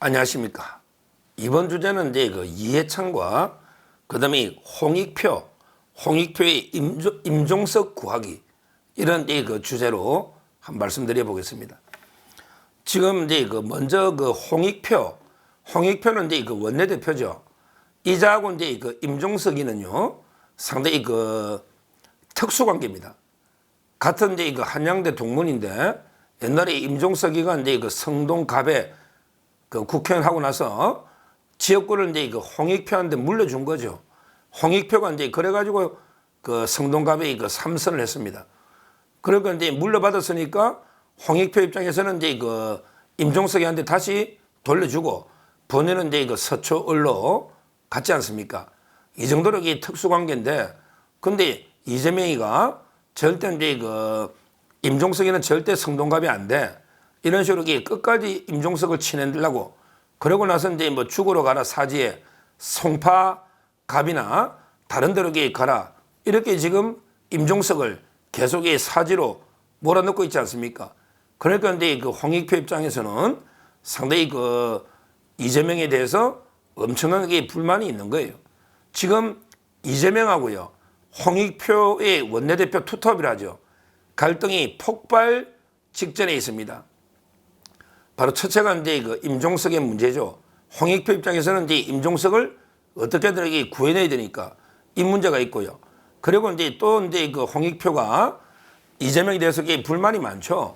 안녕하십니까. 이번 주제는 이제 그 이해창과 그다음에 홍익표의 임종석 구하기 이런 이제 그 주제로 한 말씀 드려보겠습니다. 지금 이제 그 먼저 그 홍익표는 이제 그 원내대표죠. 이자하고 이제 그 임종석이는요 상당히 그 특수관계입니다. 같은 이제 그 한양대 동문인데 옛날에 임종석이가 이제 그 성동갑에 그 국회의원 하고 나서 지역구를 이제 그 홍익표한테 물려준 거죠. 홍익표가 이제 그래가지고 그 성동갑에 그 3선을 했습니다. 그러니까 이제 물려받았으니까 홍익표 입장에서는 이제 그 임종석이한테 다시 돌려주고 본인은 이제 그 서초을로 갔지 않습니까? 이 정도로 이게 특수관계인데, 근데 이재명이가 절대 이제 그 임종석이는 절대 성동갑이 안 돼. 이런 식으로 끝까지 임종석을 치내려고 그러고 나서 이제 뭐 죽으러 가라 사지에 송파갑이나 다른 데로 가라 이렇게 지금 임종석을 계속 사지로 몰아넣고 있지 않습니까? 그러니까 이제 그 홍익표 입장에서는 상당히 그 이재명에 대해서 엄청나게 불만이 있는 거예요. 지금 이재명하고요 홍익표의 원내대표 투톱이라죠. 갈등이 폭발 직전에 있습니다. 바로 첫째가 이제 그 임종석의 문제죠. 홍익표 입장에서는 이제 임종석을 어떻게든 이렇게 구해내야 되니까 이 문제가 있고요. 그리고 이제 또 이제 그 홍익표가 이재명에 대해서 불만이 많죠.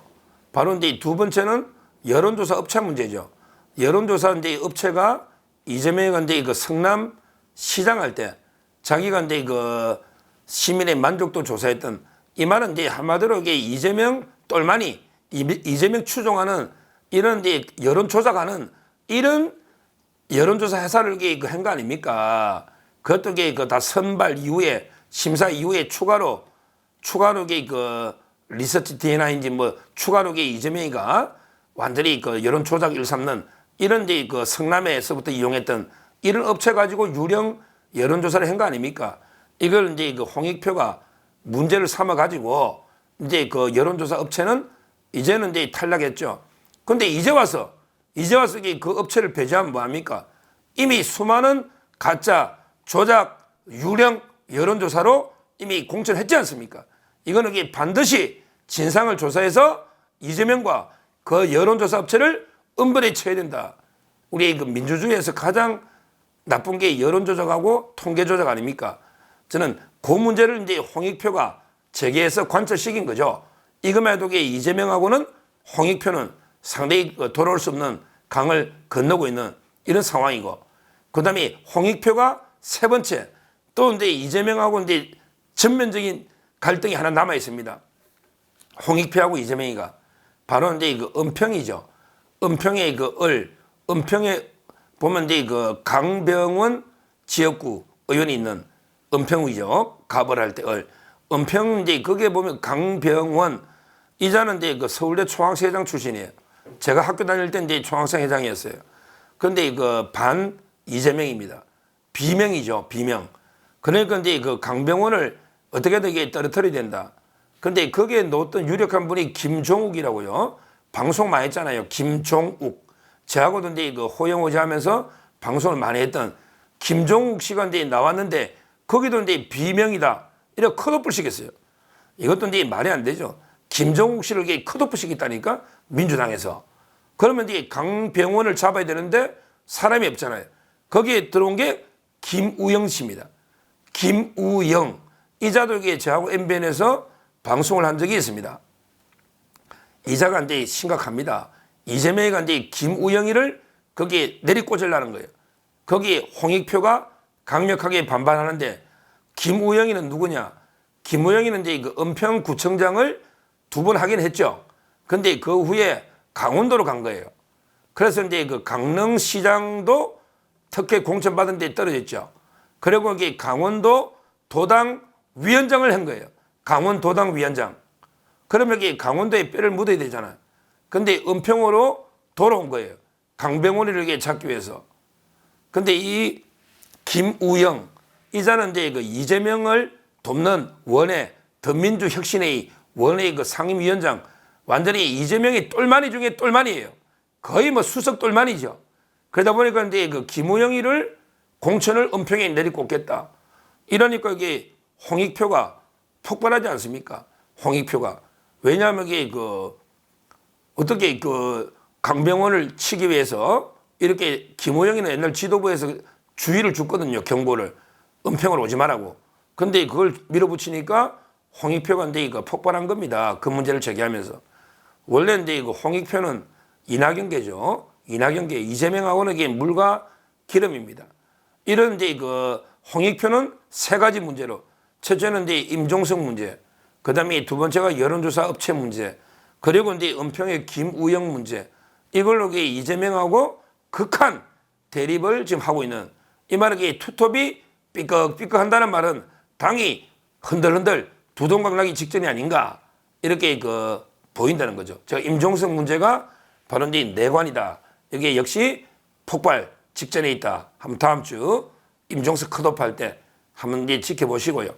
바로 이제 두 번째는 여론조사 업체 문제죠. 여론조사 이제 업체가 이재명이가 이제 그 성남 시장할 때 자기가 이제 그 시민의 만족도 조사했던 이 말은 이제 한마디로 이재명 똘마니 이재명 추종하는 이런 이제 여론조사가는 이런 여론조사 회사를 한 거 아닙니까? 그것도 다 선발 이후에 심사 이후에 추가로 그 리서치 DNA인지 뭐 추가로 이재명이가 완전히 그 여론조작 일삼는 이런 이제 그 성남에서부터 이용했던 이런 업체 가지고 유령 여론조사를 한 거 아닙니까? 이걸 이제 그 홍익표가 문제를 삼아 가지고 이제 그 여론조사 업체는 이제는 이제 탈락했죠. 근데 이제 와서 그 업체를 배제하면 뭐합니까? 이미 수많은 가짜, 조작, 유령 여론조사로 이미 공천했지 않습니까? 이거는 반드시 진상을 조사해서 이재명과 그 여론조사 업체를 엄벌에 쳐야 된다. 우리 그 민주주의에서 가장 나쁜 게 여론조작하고 통계조작 아닙니까? 저는 그 문제를 이제 홍익표가 제기해서 관철시킨 거죠. 이것만 해도 이재명하고는 홍익표는 상당히 돌아올 수 없는 강을 건너고 있는 이런 상황이고, 그 다음에 홍익표가 세 번째 또 이제 이재명하고 이제 전면적인 갈등이 하나 남아 있습니다. 홍익표하고 이재명이가 바로 이제 그 은평이죠. 은평의 은평에 보면 이제 그 강병원 지역구 의원이 있는 은평이죠. 갑을 할 때 은평 이제 거기에 보면 강병원 이자는 이제 그 서울대 총학생회장 출신이에요. 제가 학교 다닐 때 이제 총학생회장이었어요. 그런데 그 반 이재명입니다. 비명이죠, 비명. 그러니까 이제 그 강병원을 어떻게든 떨어뜨려야 된다. 그런데 거기에 놓았던 유력한 분이 김종욱이라고요. 방송 많이 했잖아요. 김종욱. 저하고도 이제 그 호영호지 하면서 방송을 많이 했던 김종욱 씨가 이제 나왔는데 거기도 이제 비명이다. 이렇게 컷오프를 시켰어요. 이것도 이제 말이 안 되죠. 김종욱 씨를 컷오프 시켰다니까 민주당에서. 그러면 이제 강병원을 잡아야 되는데 사람이 없잖아요. 거기에 들어온 게 김우영 씨입니다. 김우영 이자도 저하고 MBN에서 방송을 한 적이 있습니다. 이자가 이제 심각합니다. 이재명이가 이제 김우영이를 거기에 내리꽂으려는 거예요. 거기에 홍익표가 강력하게 반발하는데 김우영이는 누구냐? 김우영이는 이제 그 은평구청장을 2번 하긴 했죠. 근데 그 후에 강원도로 간 거예요. 그래서 이제 그 강릉시장도 특혜 공천 받은 데 떨어졌죠. 그리고 이게 강원도 도당 위원장을 한 거예요. 강원도당 위원장. 그러면 이게 강원도에 뼈를 묻어야 되잖아요. 근데 은평으로 돌아온 거예요. 강병원이를 잡기 위해서. 근데 이 김우영 이자는 이제 그 이재명을 돕는 원외 더민주혁신회의 원외 그 상임위원장 완전히 이재명이 똘마니 중에 똘마니예요. 거의 뭐 수석 똘마니죠. 그러다 보니까 이제 그 김우영이를 공천을 은평에 내리꽂겠다. 이러니까 이게 홍익표가 폭발하지 않습니까? 홍익표가. 왜냐하면 이게 그 어떻게 그 강병원을 치기 위해서 이렇게 김우영이는 옛날 지도부에서 주의를 줬거든요. 경고를. 은평을 오지 말라고. 근데 그걸 밀어붙이니까 홍익표가 이제 이거 폭발한 겁니다. 그 문제를 제기하면서. 원래 이제 이거 홍익표는 이낙연계죠. 이낙연계. 이재명하고는 이게 물과 기름입니다. 이런 이제 그 홍익표는 세 가지 문제로. 첫째는 이제 임종석 문제. 그 다음에 두 번째가 여론조사 업체 문제. 그리고 이제 은평의 김우영 문제. 이걸로 이재명하고 극한 대립을 지금 하고 있는. 이 말은 투톱이 삐걱삐걱 한다는 말은 당이 흔들흔들 두동강 나기 직전이 아닌가. 이렇게 그 보인다는 거죠. 제가 임종석 문제가 바로 이제 내관이다. 이게 역시 폭발 직전에 있다. 한번 다음 주 임종석 컷오프할 때 한번 이제 지켜보시고요.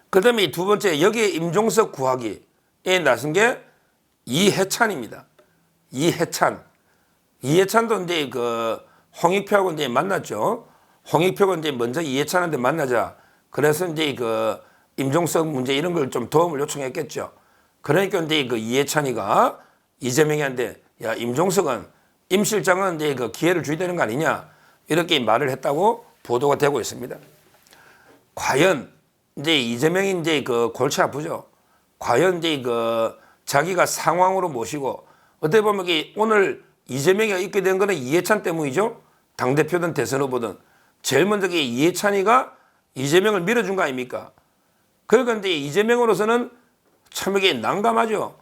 그 다음에 두 번째, 여기에 임종석 구하기에 나선 게 이해찬입니다. 이해찬도 이제 그 홍익표하고 이제 만났죠. 홍익표가 이제 먼저 이해찬한테 만나자. 그래서 이제 그 임종석 문제 이런 걸 좀 도움을 요청했겠죠. 그러니까 이제 그 이해찬이가 이재명이한테 야, 임종석은 임 실장은 이제 그 기회를 줘야 되는 거 아니냐. 이렇게 말을 했다고 보도가 되고 있습니다. 과연 이제 이재명이 이제 그 골치 아프죠. 과연 이제 그 자기가 상황으로 모시고 어떻게 보면 오늘 이재명이 있게 된 거는 이해찬 때문이죠. 당대표든 대선 후보든. 제일 먼저 이해찬이가 이재명을 밀어준 거 아닙니까? 그러니까 이제 이재명으로서는 참 이게 난감하죠.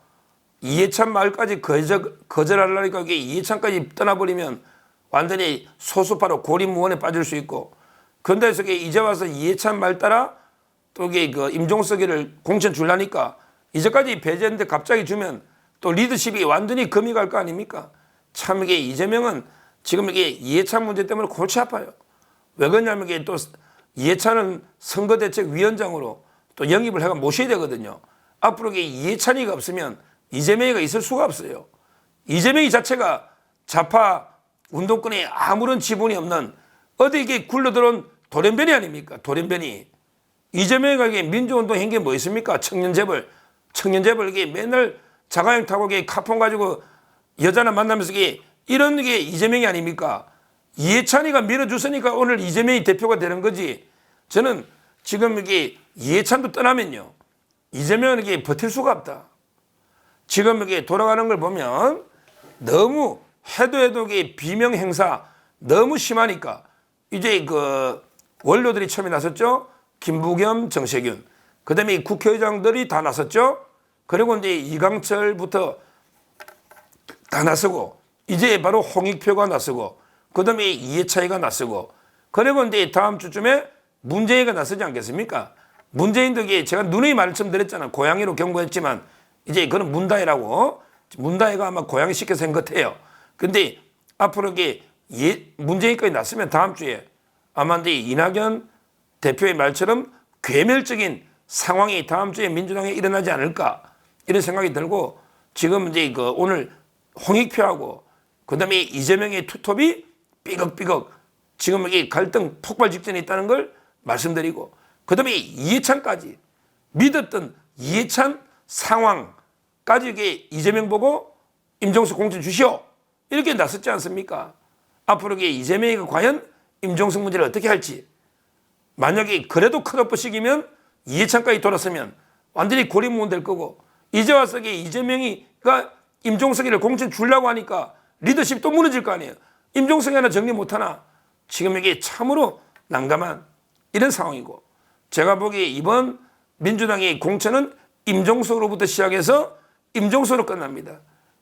이해찬 말까지 거절하려니까 이게 이해찬까지 떠나버리면 완전히 소수파로 고립무원에 빠질 수 있고. 그런데 이제 와서 이해찬 말 따라 또 이게 그 임종석이를 공천 주려니까 이제까지 배제했는데 갑자기 주면 또 리더십이 완전히 금이 갈 거 아닙니까? 참 이게 이재명은 지금 이게 이해찬 문제 때문에 골치 아파요. 왜 그러냐면 이게 또 이해찬은 선거대책위원장으로 또 영입을 해가 모셔야 되거든요. 앞으로 이게 이해찬이가 없으면 이재명이가 있을 수가 없어요. 이재명이 자체가 좌파 운동권에 아무런 지분이 없는 어디 이게 굴러들어온 돌연변이 아닙니까? 돌연변이. 이재명이가 이게 민주운동 한 게 뭐 있습니까? 청년재벌 이게 맨날 자가용 타고 이게 카폰 가지고 여자나 만나면서 이런 게 이재명이 아닙니까? 이해찬이가 밀어줬으니까 오늘 이재명이 대표가 되는 거지. 저는 지금 이게 이해찬도 떠나면요. 이재명은 이게 버틸 수가 없다. 지금 이게 돌아가는 걸 보면 너무 해도 이게 비명 행사 너무 심하니까 이제 그 원로들이 처음에 나섰죠. 김부겸, 정세균. 그 다음에 국회의장들이 다 나섰죠. 그리고 이제 이강철부터 다 나서고 이제 바로 홍익표가 나서고 그 다음에 이해찬이가 나서고 그리고 이제 다음 주쯤에 문재인이가 나서지 않겠습니까? 문재인도 이게 제가 누누이 말씀드렸잖아요. 고양이로 경고했지만 이제 그런 문다이라고 문다이가 아마 고양이 시켜서 한 것 같아요. 근데 앞으로 이게 문재인까지 났으면 다음 주에 아마 이제 이낙연 대표의 말처럼 괴멸적인 상황이 다음 주에 민주당에 일어나지 않을까 이런 생각이 들고 지금 이제 그 오늘 홍익표하고 그다음에 이재명의 투톱이 삐걱삐걱 지금 이게 갈등 폭발 직전에 있다는 걸 말씀드리고 그다음에 이해찬까지 믿었던 이해찬 상황까지 이게 이재명 보고 임종석 공천 주시오 이렇게 나섰지 않습니까? 앞으로 이게 이재명이 과연 임종석 문제를 어떻게 할지 만약에 그래도 컷오프 시기면 이해찬까지 돌았으면 완전히 고립무원 될 거고 이제 와서 이재명이가 임종석이를 공천 주려고 하니까 리더십 또 무너질 거 아니에요. 임종석이 하나 정리 못하나 지금 이게 참으로 난감한 이런 상황이고 제가 보기에 이번 민주당의 공천은 임종석으로부터 시작해서 임종석으로 끝납니다.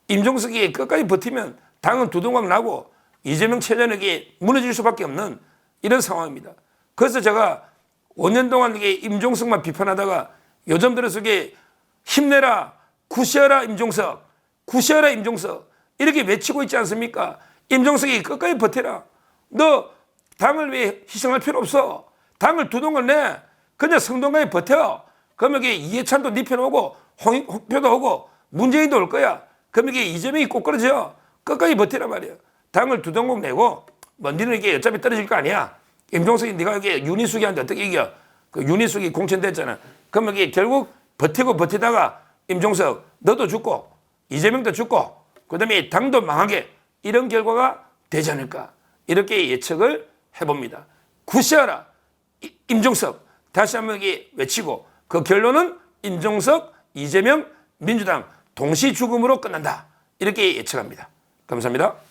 임종석이 끝까지 버티면 당은 두동강 나고 이재명 체제는 무너질 수밖에 없는 이런 상황입니다. 그래서 제가 5년 동안 임종석만 비판하다가 요즘 들어서 힘내라, 굿이어라 임종석, 굿이어라 임종석 이렇게 외치고 있지 않습니까? 임종석이 끝까지 버텨라. 너 당을 왜 희생할 필요 없어. 당을 두동강 내. 그냥 성동강에 버텨. 그러면 이해찬도 네 편 오고 홍표도 오고 문재인도 올 거야. 그러면 이재명이 꼬꾸라져. 끝까지 버티란 말이에요. 당을 두 덩국 내고 뭐 니는 이게 어차피 떨어질 거 아니야. 임종석이 네가 이게 윤희숙이한테 어떻게 이겨? 그 윤희숙이 공천됐잖아. 그러면 이게 결국 버티다가 임종석 너도 죽고 이재명도 죽고 그다음에 당도 망하게 이런 결과가 되지 않을까 이렇게 예측을 해봅니다. 굿시하라 임종석 다시 한번 이게 외치고 그 결론은 임종석, 이재명, 민주당 동시 죽음으로 끝난다 이렇게 예측합니다. 감사합니다.